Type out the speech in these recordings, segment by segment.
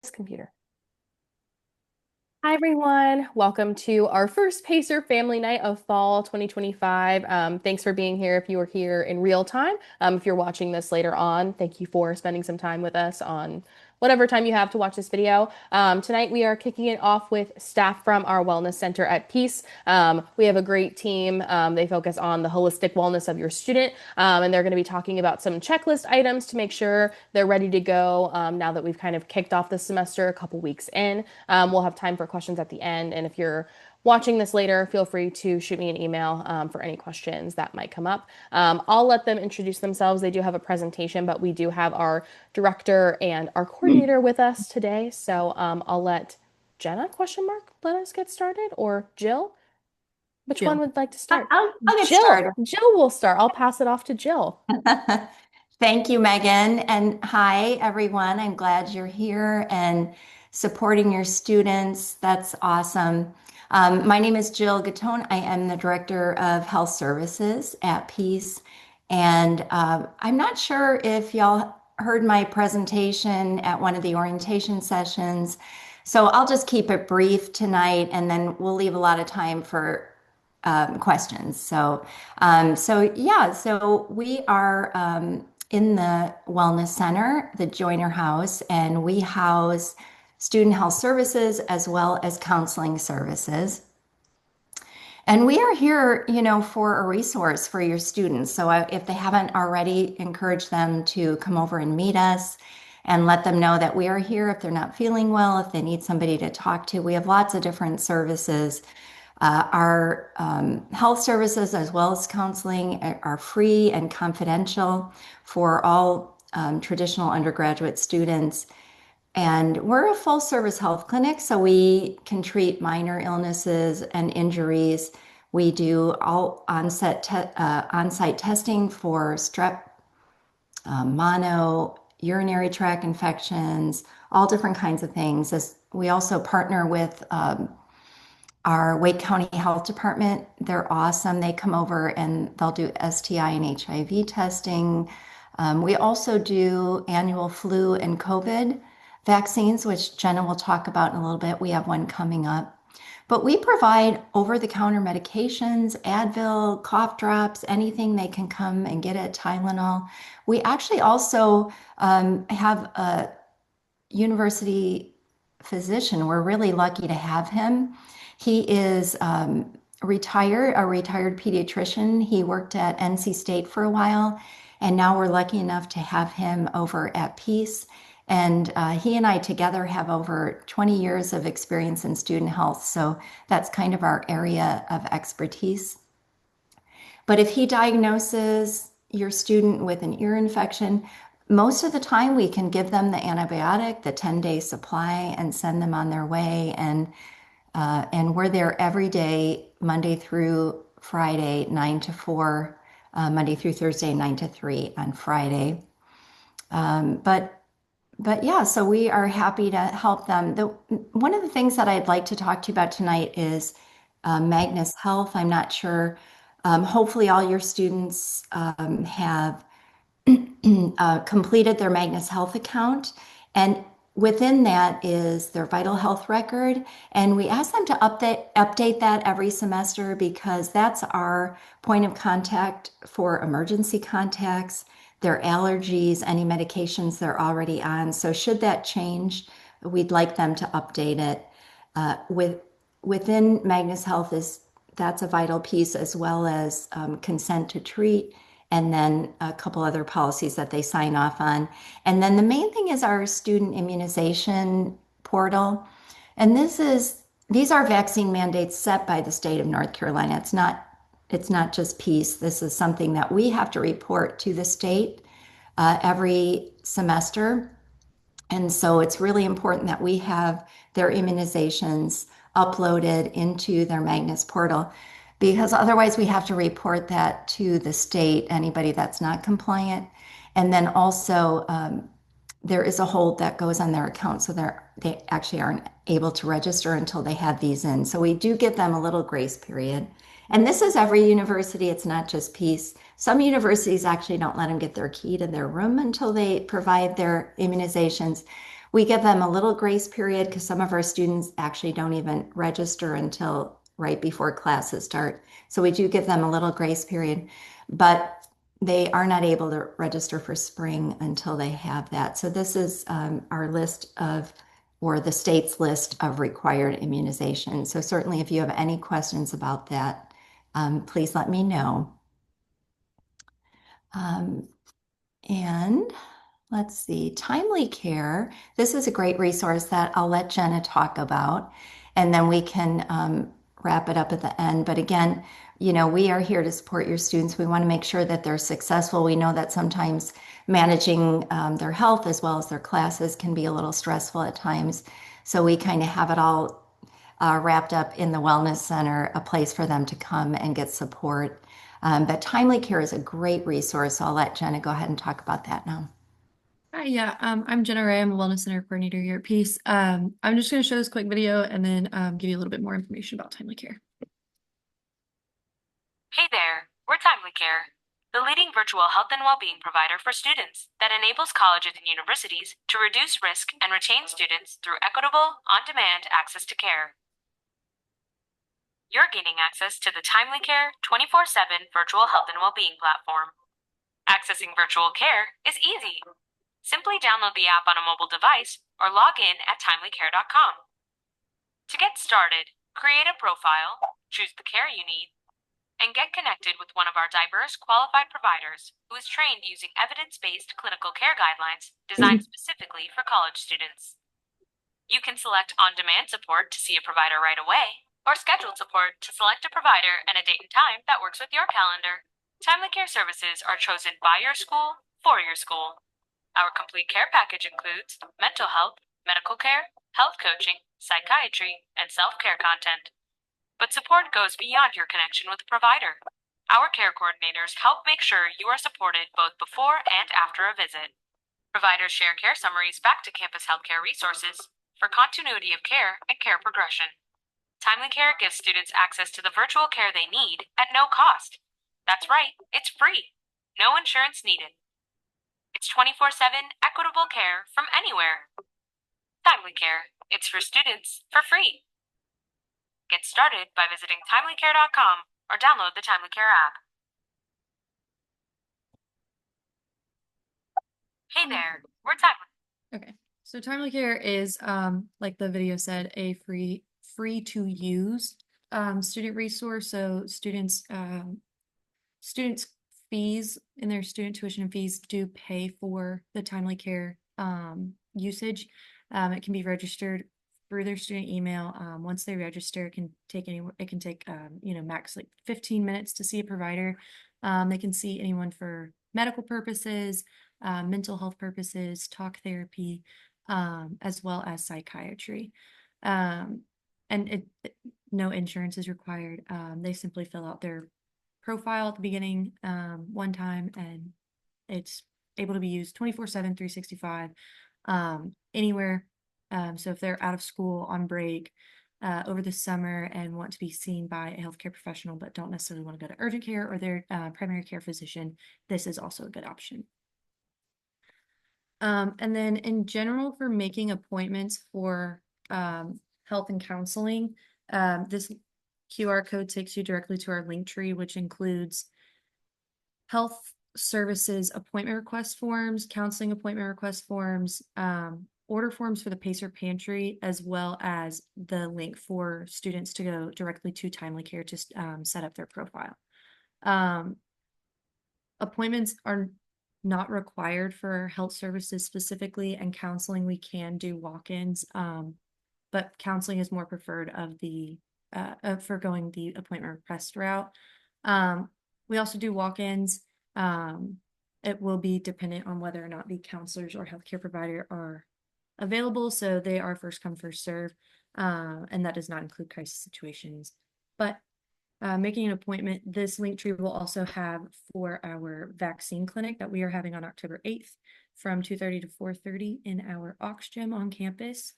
This computer. Hi, everyone. Welcome to our first Pacer Family Night of Fall 2025. Thanks for being here if you are here in real time. If you're watching this later on, thank you for spending some time with us on whatever time you have to watch this video. Tonight, we are kicking it off with staff from our Wellness Center at Peace. We have a great team. They focus on the holistic wellness of your student, and they're going to be talking about some checklist items to make sure they're ready to go now that we've kind of kicked off the semester a couple weeks in. We'll have time for questions at the end. And if you're watching this later, feel free to shoot me an email for any questions that might come up. I'll let them introduce themselves. They do have a presentation, but we do have our director and our coordinator with us today. So I'll let Jenna, question mark, let us get started, or Jill. Which one Jill. would like to I- start? I'll, I'll get Jill. started. Jill will start. I'll pass it off to Jill. Thank you, Megan. And hi, everyone. I'm glad you're here and supporting your students. That's awesome. My name is Jill Gattone. I am the Director of Health Services at Peace. And I'm not sure if y'all heard my presentation at one of the orientation sessions. So I'll just keep it brief tonight, and then we'll leave a lot of time for questions. So we are in the Wellness Center, the Joiner House, and we house student health services as well as counseling services. And we are here, for a resource for your students. So if they haven't already, encourage them to come over and meet us and let them know that we are here if they're not feeling well, if they need somebody to talk to. We have lots of different services. Our health services, as well as counseling, are free and confidential for all traditional undergraduate students. And we're a full service health clinic, so we can treat minor illnesses and injuries. We do all on-site testing for strep, mono, urinary tract infections, all different kinds of things. We also partner with our Wake County Health Department. They're awesome. They come over and they'll do STI and HIV testing. We also do annual flu and COVID vaccines, which Jenna will talk about in a little bit. We have one coming up. But we provide over-the-counter medications, Advil, cough drops, anything they can come and get at Tylenol. We actually also have a university physician. We're really lucky to have him. He is a retired pediatrician. He worked at NC State for a while, and now we're lucky enough to have him over at Peace. And he and I together have over 20 years of experience in student health. So that's kind of our area of expertise. But if he diagnoses your student with an ear infection, most of the time we can give them the antibiotic, the 10-day supply, and send them on their way. And we're there every day, Monday through Friday, 9 to 4, Monday through Thursday, 9 to 3 on Friday. Um, but but yeah, so we are happy to help them. One of the things that I'd like to talk to you about tonight is Magnus Health. I'm not sure. Hopefully, all your students have completed their Magnus Health account. And within that is their vital health record. And we ask them to update that every semester because that's our point of contact for emergency contacts, their allergies, any medications they're already on. So should that change, we'd like them to update it. Within Magnus Health is that's a vital piece as well as consent to treat and then a couple other policies that they sign off on. And then the main thing is our student immunization portal. And these are vaccine mandates set by the state of North Carolina. It's not just Peace. This is something that we have to report to the state every semester. And so it's really important that we have their immunizations uploaded into their Magnus portal because otherwise we have to report that to the state, anybody that's not compliant. And then also there is a hold that goes on their account, so they actually aren't able to register until they have these in. So we do give them a little grace period. And this is every university, it's not just Peace. Some universities actually don't let them get their key to their room until they provide their immunizations. We give them a little grace period because some of our students actually don't even register until right before classes start. So we do give them a little grace period, but they are not able to register for spring until they have that. So this is our list of, or the state's list of required immunizations. So certainly if you have any questions about that, please let me know. Um, and let's see, Timely Care. This is a great resource that I'll let Jenna talk about, and then we can wrap it up at the end. But again, we are here to support your students. We want to make sure that they're successful. We know that sometimes managing their health as well as their classes can be a little stressful at times. So we kind of have it all wrapped up in the Wellness Center, a place for them to come and get support. But Timely Care is a great resource. So I'll let Jenna go ahead and talk about that now. Hi, yeah, I'm Jenna Ray. I'm a Wellness Center coordinator here at Peace. I'm just going to show this quick video and then give you a little bit more information about Timely Care. Hey there, we're Timely Care, the leading virtual health and well-being provider for students that enables colleges and universities to reduce risk and retain students through equitable, on-demand access to care. You're gaining access to the Timely Care 24/7 virtual health and well-being platform. Accessing virtual care is easy. Simply download the app on a mobile device or log in at timelycare.com. To get started, create a profile, choose the care you need, and get connected with one of our diverse qualified providers who is trained using evidence-based clinical care guidelines designed specifically for college students. You can select on-demand support to see a provider right away, or scheduled support to select a provider and a date and time that works with your calendar. Timely Care services are chosen by your school for your school. Our complete care package includes mental health, medical care, health coaching, psychiatry, and self-care content. But support goes beyond your connection with the provider. Our care coordinators help make sure you are supported both before and after a visit. Providers share care summaries back to campus healthcare resources for continuity of care and care progression. Timely Care gives students access to the virtual care they need at no cost. That's right, it's free. No insurance needed. It's 24/7 equitable care from anywhere. Timely Care, it's for students for free. Get started by visiting timelycare.com or download the Timely Care app. Hey there, we're Timely. Okay, so Timely Care is, like the video said, a free to use student resource. So students fees in their student tuition and fees do pay for the Timely Care usage. It can be registered through their student email. Once they register, it can take max like 15 minutes to see a provider. They can see anyone for medical purposes, mental health purposes, talk therapy, as well as psychiatry. And no insurance is required. They simply fill out their profile at the beginning one time, and it's able to be used 24/7, 365, anywhere. So if they're out of school on break over the summer and want to be seen by a healthcare professional but don't necessarily want to go to urgent care or their primary care physician, this is also a good option. And then in general, for making appointments for health and counseling, this QR code takes you directly to our link tree, which includes health services appointment request forms, counseling appointment request forms, order forms for the Pacer Pantry, as well as the link for students to go directly to Timely Care to set up their profile. Appointments are not required for health services specifically, and counseling we can do walk-ins, but counseling is more preferred for going the appointment request route. We also do walk-ins. It will be dependent on whether or not the counselors or healthcare provider are available. So they are first come, first serve. And that does not include crisis situations. But making an appointment, this link tree will also have for our vaccine clinic that we are having on October 8th from 2:30 to 4:30 in our Aux Gym on campus.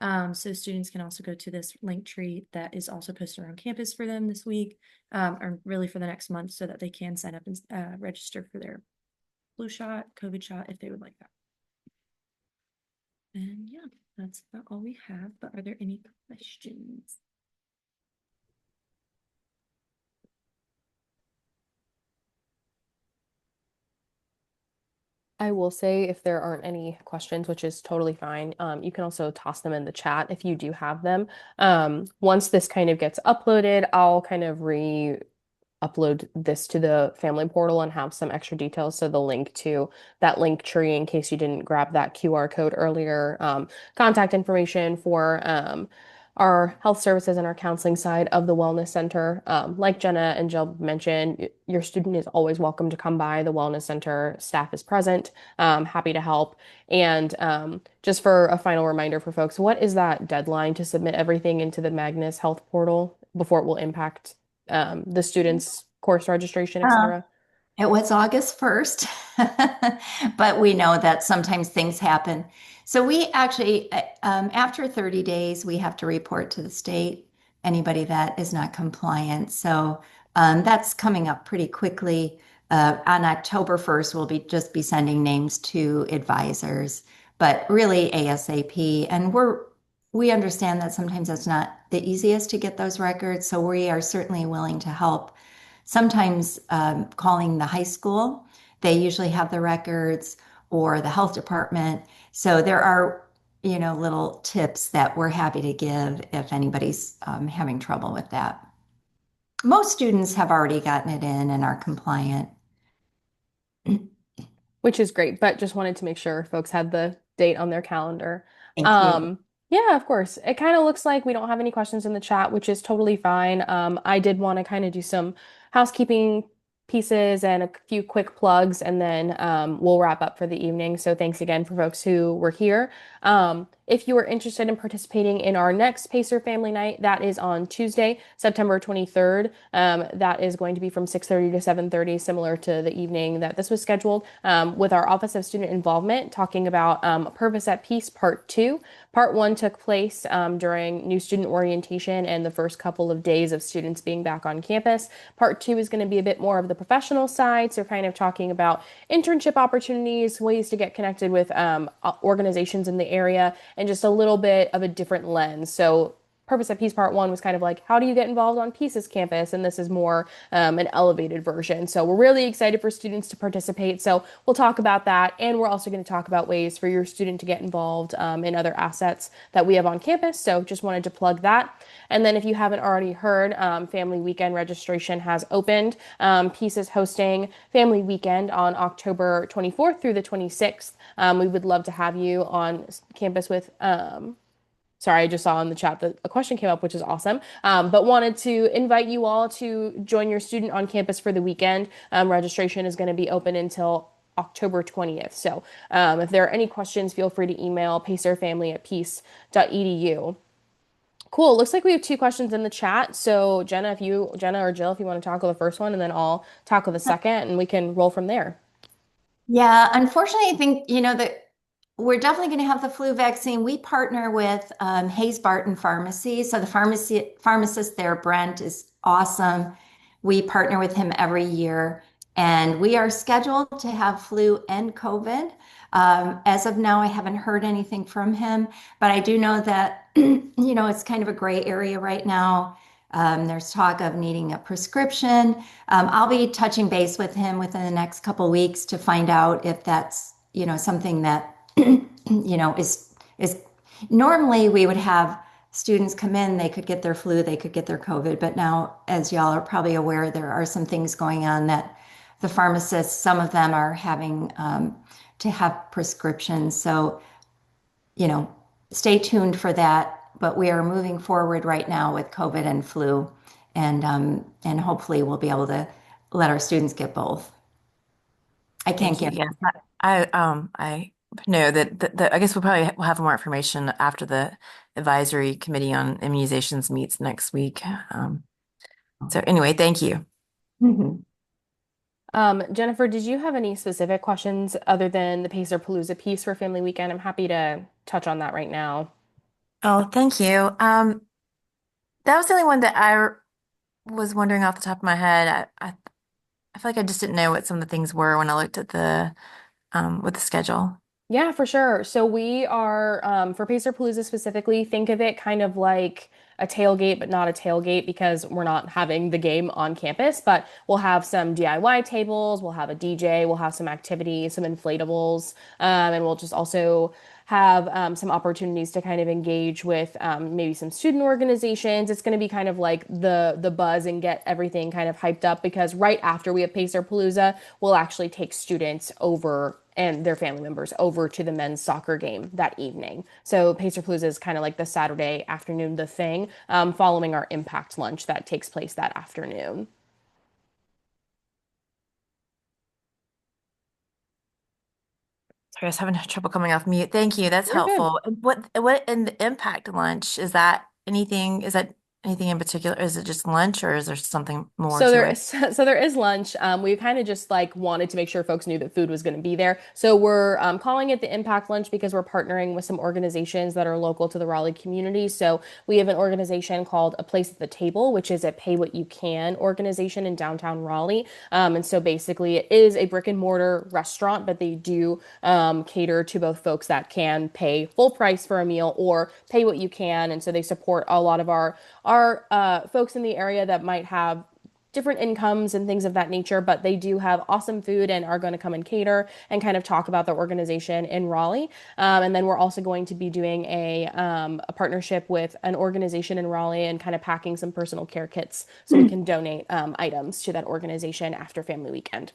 So students can also go to this link tree that is also posted around campus for them this week, or really for the next month, so that they can sign up and register for their flu shot, COVID shot, if they would like that. And yeah, that's about all we have. But are there any questions? I will say if there aren't any questions, which is totally fine, you can also toss them in the chat if you do have them. Once this kind of gets uploaded, I'll kind of upload this to the family portal and have some extra details. So the link to that link tree in case you didn't grab that QR code earlier, contact information for our health services and our counseling side of the Wellness Center. Like Jenna and Jill mentioned, your student is always welcome to come by. The Wellness Center staff is present, happy to help. And just for a final reminder for folks, what is that deadline to submit everything into the Magnus Health portal before it will impact the students' course registration, et Uh, cetera? It was August 1st, but we know that sometimes things happen. So we actually, after 30 days, we have to report to the state anybody that is not compliant. So that's coming up pretty quickly. On October 1st, we'll just be sending names to advisors, but really ASAP. And we understand that sometimes that's not the easiest to get those records. So we are certainly willing to help. Sometimes calling the high school, they usually have the records or the health department. So there are, little tips that we're happy to give if anybody's having trouble with that. Most students have already gotten it in and are compliant. Which is great, but just wanted to make sure folks had the date on their calendar. Thank you. Yeah, of course. It kind of looks like we don't have any questions in the chat, which is totally fine. I did want to kind of do some housekeeping pieces and a few quick plugs, and then we'll wrap up for the evening. So thanks again for folks who were here. If you are interested in participating in our next Pacer Family Night, that is on Tuesday, September 23rd. That is going to be from 6:30 to 7:30, similar to the evening that this was scheduled, with our Office of Student Involvement, talking about Purpose at Peace Part 2. Part 1 took place during new student orientation and the first couple of days of students being back on campus. Part 2 is going to be a bit more of the professional side, so kind of talking about internship opportunities, ways to get connected with organizations in the area, and just a little bit of a different lens. So Purpose at Peace Part 1 was kind of like, how do you get involved on Peace's campus? And this is more an elevated version. So we're really excited for students to participate. So we'll talk about that. And we're also going to talk about ways for your student to get involved in other assets that we have on campus. So just wanted to plug that. And then if you haven't already heard, Family Weekend registration has opened. Peace is hosting Family Weekend on October 24th through the 26th. We would love to have you on campus with sorry, I just saw in the chat that a question came up, which is awesome. But wanted to invite you all to join your student on campus for the weekend. Registration is going to be open until October 20th. So if there are any questions, feel free to email pacerfamily@peace.edu. Cool. Looks like we have two questions in the chat. So Jenna or Jill, if you want to tackle the first one, and then I'll tackle the second, and we can roll from there. Yeah, unfortunately, I think, that we're definitely going to have the flu vaccine. We partner with Hayes Barton Pharmacy. So the pharmacist there, Brent, is awesome. We partner with him every year, and we are scheduled to have flu and COVID. As of now, I haven't heard anything from him, but I do know that, it's kind of a gray area right now. There's talk of needing a prescription. I'll be touching base with him within the next couple weeks to find out if that's, something that, is normally we would have students come in, they could get their flu, they could get their COVID, but now, as y'all are probably aware, there are some things going on that the pharmacists, some of them are having to have prescriptions. So, stay tuned for that. But we are moving forward right now with COVID and flu, and hopefully we'll be able to let our students get both. I can't Thank you. give. Yes, I know that I guess we'll probably will have more information after the advisory committee on immunizations meets next week. So anyway, thank you. Mhm. Jennifer, did you have any specific questions other than the Pacer Palooza piece for Family Weekend? I'm happy to touch on that right now. Oh, thank you. That was the only one that I was wondering off the top of my head. I feel like I just didn't know what some of the things were when I looked at the with the schedule. Yeah, for sure. So we are for Pacerpalooza specifically, think of it kind of like a tailgate, but not a tailgate because we're not having the game on campus. But we'll have some DIY tables, we'll have a DJ, we'll have some activities, some inflatables, and we'll just also have some opportunities to kind of engage with maybe some student organizations. It's going to be kind of like the buzz and get everything kind of hyped up because right after we have Pacerpalooza, we'll actually take students over and their family members over to the men's soccer game that evening. So Pacerpalooza is kind of like the Saturday afternoon, the thing, following our impact lunch that takes place that afternoon. Sorry, I was having trouble coming off mute. Thank you. That's You're good. helpful. And what in the impact lunch, is that anything in particular? Is it just lunch or is there something more So to there it? is so there is lunch. We kind of just like wanted to make sure folks knew that food was going to be there. So we're calling it the Impact Lunch because we're partnering with some organizations that are local to the Raleigh community. So we have an organization called A Place at the Table, which is a pay what you can organization in downtown Raleigh. And so basically, it is a brick and mortar restaurant, but they do cater to both folks that can pay full price for a meal or pay what you can. And so they support a lot of our folks in the area that might have different incomes and things of that nature, but they do have awesome food and are going to come and cater and kind of talk about the organization in Raleigh. And then we're also going to be doing a partnership with an organization in Raleigh and kind of packing some personal care kits so we can donate items to that organization after family weekend.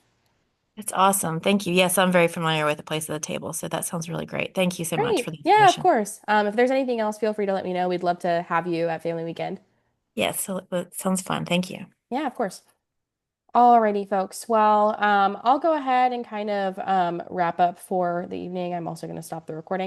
It's awesome. Thank you. Yes, I'm very familiar with the place at the table, so that sounds really great. Thank you so much for Great. the Yeah, of information. course. If there's anything else, feel free to let me know. We'd love to have you at family weekend. Yes, so that sounds fun. Thank you. Yeah, of course. Alrighty, folks. Well, I'll go ahead and kind of wrap up for the evening. I'm also going to stop the recording.